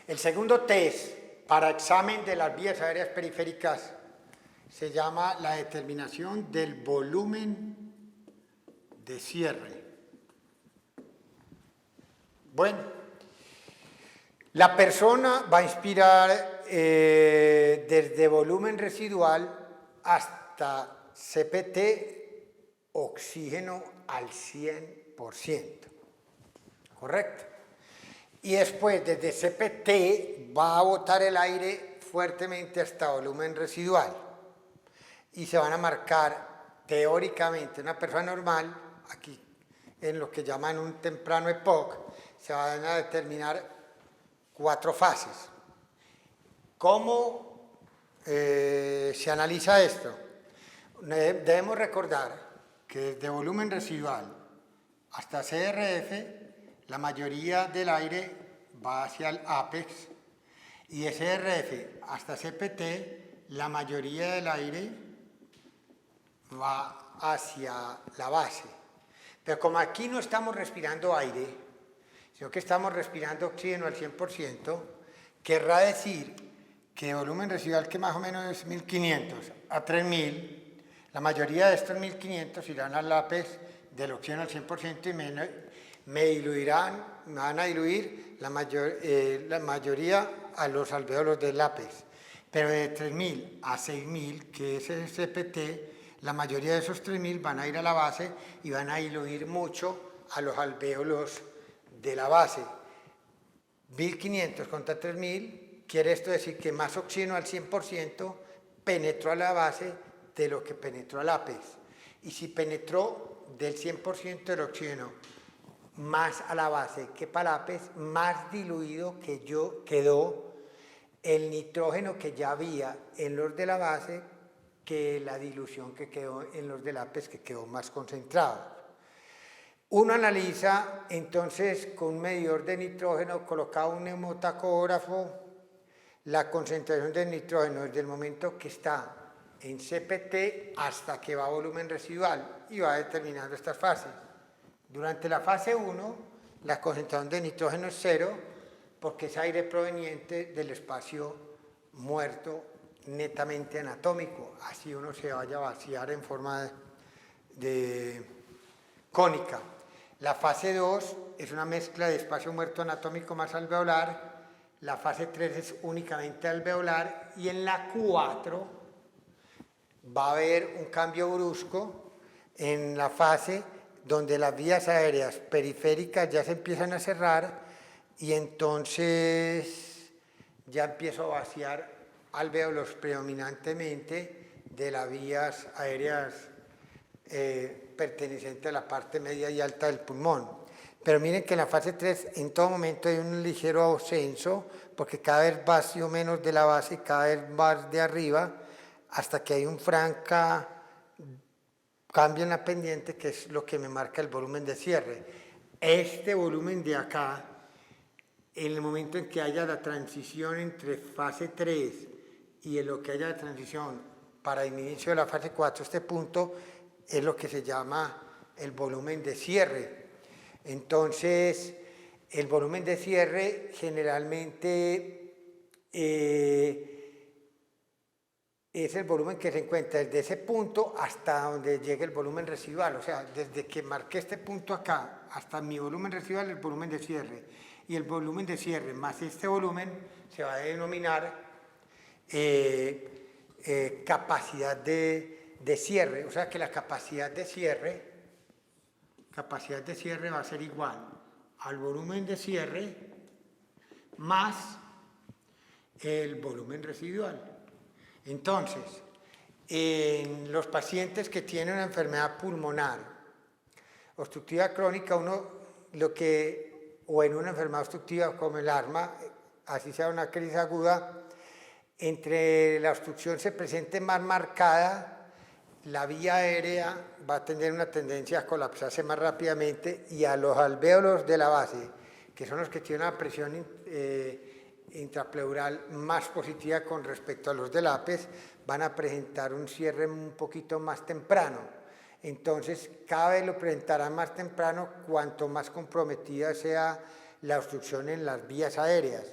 El segundo test para examen de las vías aéreas periféricas se llama la determinación del volumen de cierre. Bueno, la persona va a inspirar desde volumen residual hasta CPT oxígeno al 100%, ¿correcto? Y después desde CPT va a botar el aire fuertemente hasta volumen residual y se van a marcar teóricamente una persona normal, aquí en lo que llaman un temprano EPOC, se van a determinar 4 fases. ¿Cómo se analiza esto? Debemos recordar que desde volumen residual hasta CRF la mayoría del aire va hacia el ápex y de CRF hasta CPT la mayoría del aire va hacia la base. Pero como aquí no estamos respirando aire, sino que estamos respirando oxígeno al 100%, querrá decir que volumen residual, que más o menos es 1500 a 3000, la mayoría de estos 1500 irán al ápex del oxígeno al 100% y me van a diluir la mayoría a los alvéolos del ápex. Pero de 3000 a 6000, que es el CPT, la mayoría de esos 3000 van a ir a la base y van a diluir mucho a los alvéolos de la base. 1500 contra 3000, quiere esto decir que más oxígeno al 100% penetró a la base de lo que penetró al ápex. Y si penetró del 100% del oxígeno más a la base que para el ápex, más diluido quedó el nitrógeno que ya había en los de la base que la dilución que quedó en los del ápex, que quedó más concentrado. Uno analiza entonces con un medidor de nitrógeno colocado un neumotacógrafo la concentración del nitrógeno desde el momento que está en CPT hasta que va a volumen residual y va determinando estas fases. Durante la fase 1 la concentración de nitrógeno es 0 porque es aire proveniente del espacio muerto netamente anatómico, así uno se vaya a vaciar en forma de cónica. La fase 2 es una mezcla de espacio muerto anatómico más alveolar, la fase 3 es únicamente alveolar y en la 4 va a haber un cambio brusco en la fase donde las vías aéreas periféricas ya se empiezan a cerrar y entonces ya empiezo a vaciar alvéolos predominantemente de las vías aéreas pertenecientes a la parte media y alta del pulmón. Pero miren que en la fase 3 en todo momento hay un ligero ascenso porque cada vez vacío menos de la base y cada vez más de arriba hasta que hay un franca cambio en la pendiente que es lo que me marca el volumen de cierre. Este volumen de acá, en el momento en que haya la transición entre fase 3 y en lo que haya la transición para el inicio de la fase 4, este punto es lo que se llama el volumen de cierre. Entonces, el volumen de cierre generalmente es el volumen que se encuentra desde ese punto hasta donde llegue el volumen residual. O sea, desde que marqué este punto acá hasta mi volumen residual, el volumen de cierre. Y el volumen de cierre más este volumen se va a denominar capacidad de cierre. O sea que la capacidad de cierre va a ser igual al volumen de cierre más el volumen residual. Entonces, en los pacientes que tienen una enfermedad pulmonar obstructiva crónica, o en una enfermedad obstructiva como el asma, así sea una crisis aguda, entre la obstrucción se presente más marcada, la vía aérea va a tener una tendencia a colapsarse más rápidamente y a los alvéolos de la base, que son los que tienen una presión intrapleural más positiva con respecto a los del ápex, van a presentar un cierre un poquito más temprano. Entonces, cada vez lo presentarán más temprano cuanto más comprometida sea la obstrucción en las vías aéreas.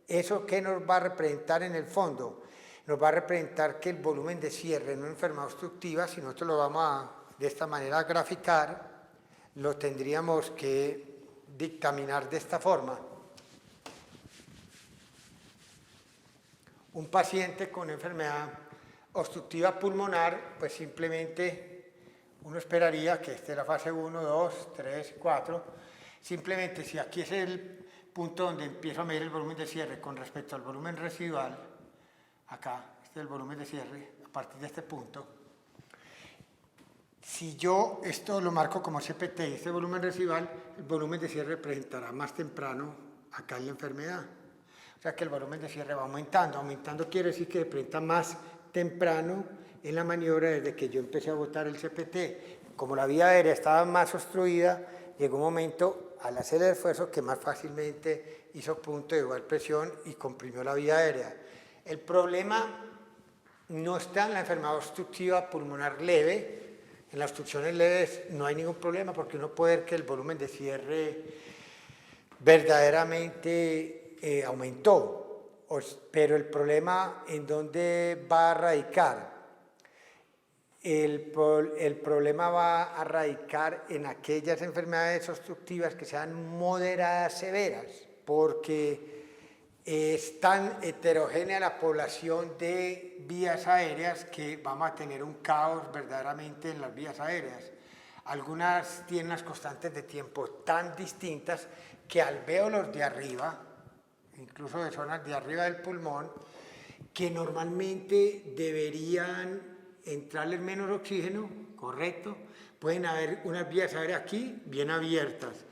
¿Eso qué nos va a representar en el fondo? Nos va a representar que el volumen de cierre en una enfermedad obstructiva, si nosotros lo vamos a de esta manera a graficar, lo tendríamos que dictaminar de esta forma. Un paciente con enfermedad obstructiva pulmonar, pues simplemente uno esperaría que esté la fase 1, 2, 3, 4. Simplemente si aquí es el punto donde empiezo a medir el volumen de cierre con respecto al volumen residual, acá, este es el volumen de cierre, a partir de este punto. Si yo esto lo marco como CPT y este volumen residual, el volumen de cierre presentará más temprano acá en la enfermedad. O sea que el volumen de cierre va aumentando. Aumentando quiere decir que se presenta más temprano en la maniobra desde que yo empecé a botar el CPT. Como la vía aérea estaba más obstruida, llegó un momento al hacer el esfuerzo que más fácilmente hizo punto de igual presión y comprimió la vía aérea. El problema no está en la enfermedad obstructiva pulmonar leve. En las obstrucciones leves no hay ningún problema porque uno puede ver que el volumen de cierre verdaderamente aumentó, pero el problema en dónde va a radicar. El problema va a radicar en aquellas enfermedades obstructivas que sean moderadas severas, porque es tan heterogénea la población de vías aéreas que vamos a tener un caos verdaderamente en las vías aéreas. Algunas tienen unas constantes de tiempo tan distintas que alvéolos de arriba, incluso de zonas de arriba del pulmón, que normalmente deberían entrarles menos oxígeno, correcto, pueden haber unas vías aéreas aquí bien abiertas.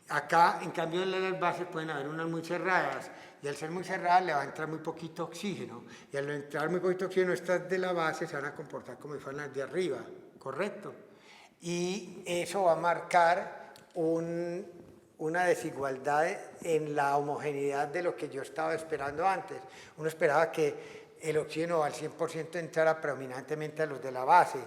Acá, en cambio, en las bases pueden haber unas muy cerradas, y al ser muy cerradas le va a entrar muy poquito oxígeno, y al entrar muy poquito oxígeno, estas de la base se van a comportar como si fueran las de arriba, correcto. Y eso va a marcar una desigualdad en la homogeneidad de lo que yo estaba esperando antes. Uno esperaba que el oxígeno al 100% entrara predominantemente a los de la base,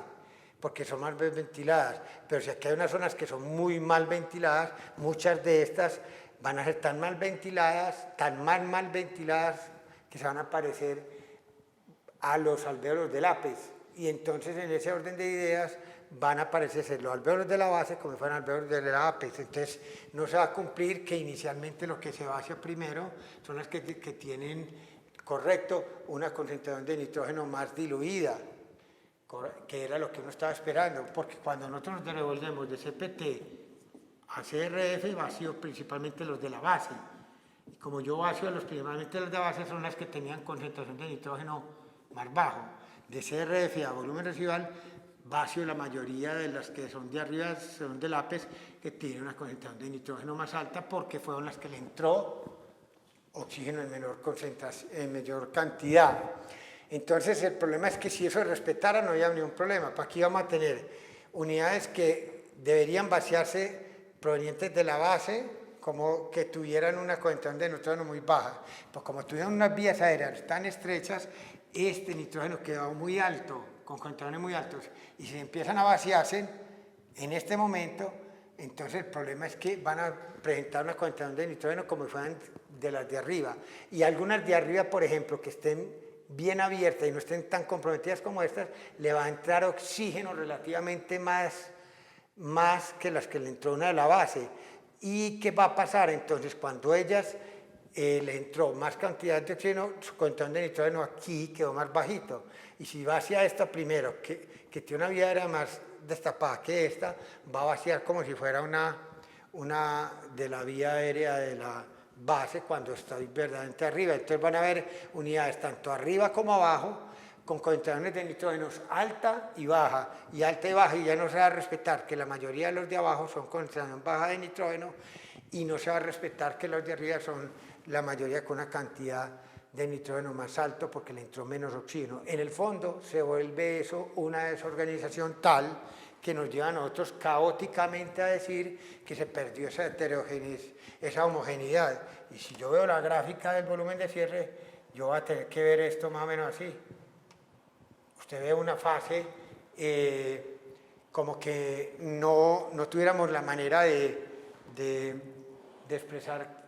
porque son más ventiladas, pero si aquí hay unas zonas que son muy mal ventiladas, muchas de estas van a ser tan mal ventiladas, tan mal ventiladas, que se van a parecer a los alvéolos del ápice, y entonces en ese orden de ideas van a parecerse los alvéolos de la base como si fueran alvéolos del ápice. Entonces no se va a cumplir que inicialmente lo que se va hacia primero son las que tienen, correcto, una concentración de nitrógeno más diluida, que era lo que uno estaba esperando, porque cuando nosotros nos devolvemos de CPT a CRF vacío principalmente los de la base, y como yo vacío principalmente los de la base son las que tenían concentración de nitrógeno más bajo. De CRF a volumen residual vacío la mayoría de las que son de arriba, son del APES, que tienen una concentración de nitrógeno más alta porque fueron las que le entró oxígeno en menor concentración, en mayor cantidad. Entonces el problema es que si eso se respetara no había ningún problema. Para aquí vamos a tener unidades que deberían vaciarse provenientes de la base, como que tuvieran una concentración de nitrógeno muy baja. Pues como tuvieron unas vías aéreas tan estrechas, este nitrógeno quedó muy alto, con concentraciones muy altos, y si empiezan a vaciarse en este momento, entonces el problema es que van a presentar una concentración de nitrógeno como si fueran de las de arriba. Y algunas de arriba, por ejemplo, que estén bien abiertas y no estén tan comprometidas como estas, le va a entrar oxígeno relativamente más que las que le entró una de la base. ¿Y qué va a pasar entonces cuando ellas le entró más cantidad de oxígeno? Su concentración de nitrógeno aquí quedó más bajito, y si va hacia esta primero, que tiene una vía aérea más destapada que esta, va a vaciar como si fuera una de la vía aérea de la base cuando está verdaderamente arriba. Entonces van a haber unidades tanto arriba como abajo con concentraciones de nitrógenos alta y baja, y ya no se va a respetar que la mayoría de los de abajo son concentración baja de nitrógeno, y no se va a respetar que los de arriba son la mayoría con una cantidad de nitrógeno más alto porque le entró menos oxígeno. En el fondo se vuelve eso una desorganización tal que nos lleva a nosotros caóticamente a decir que se perdió esa heterogeneidad, esa homogeneidad. Y si yo veo la gráfica del volumen de cierre, yo voy a tener que ver esto más o menos así. Usted ve una fase como que no tuviéramos la manera de expresar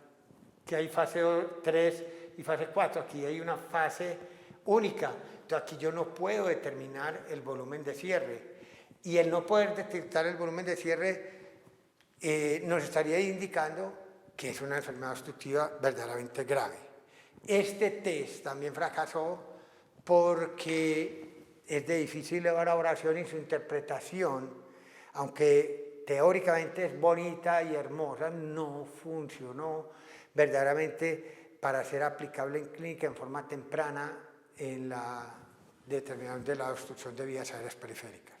que hay fase 3 y fase 4. Aquí hay una fase única. Entonces aquí yo no puedo determinar el volumen de cierre. Y el no poder detectar el volumen de cierre nos estaría indicando que es una enfermedad obstructiva verdaderamente grave. Este test también fracasó porque es de difícil elaboración y su interpretación, aunque teóricamente es bonita y hermosa, no funcionó verdaderamente para ser aplicable en clínica en forma temprana en la determinación de la obstrucción de vías aéreas periféricas.